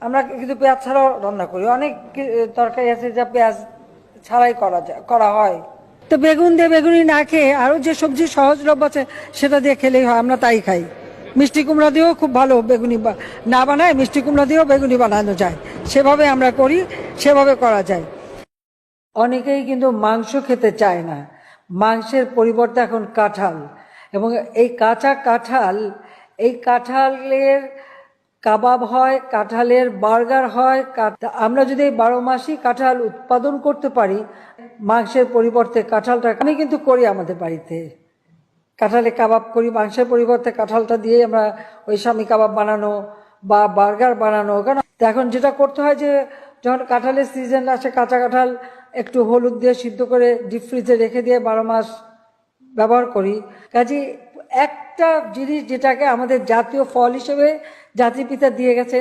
আমরা কিন্তু পেঁয়াজ ছাড়াও রান্না করি, অনেক তরকারি আছে যা পেঁয়াজ ছাড়াই করা হয়। তো বেগুন দিয়ে বেগুনি না খেয়ে আরও যে সবজি সহজলভ্য আছে সেটা দিয়ে খেলেই হয়, আমরা তাই খাই। মিষ্টি কুমড়া দিয়েও খুব ভালো বেগুনি না বানায়, মিষ্টি কুমড়া দিয়েও বেগুনি বানানো যায়, সেভাবে আমরা করি, সেভাবে করা যায়। অনেকেই কিন্তু মাংস খেতে চায় না, মাংসের পরিবর্তে এখন কাঁঠাল, এবং এই কাঁচা কাঁঠাল, এই কাঁঠালের কাবাব হয়, কাঁঠালের বার্গার হয়। আমরা যদি 12 মাসই কাঁঠাল উৎপাদন করতে পারি, মাংসের পরিবর্তে কাঁঠালটা আমি কিন্তু করি আমাদের বাড়িতে, কাঁঠালে কাবাব করি, মাংসের পরিবর্তে কাঁঠালটা দিয়ে আমরা ওই স্বামী কাবাব বানানো বা বার্গার বানানো। কারণ এখন যেটা করতে হয় যে যখন কাঁঠালের সিজন আসে, কাঁচা কাঁঠাল একটু হলুদ দিয়ে সিদ্ধ করে ডিপ ফ্রিজে রেখে দিয়ে 12 মাস ব্যবহার করি। কাজে একটা জিনিস যেটাকে আমাদের জাতীয় ফল হিসেবে জাতির পিতা দিয়ে গেছে,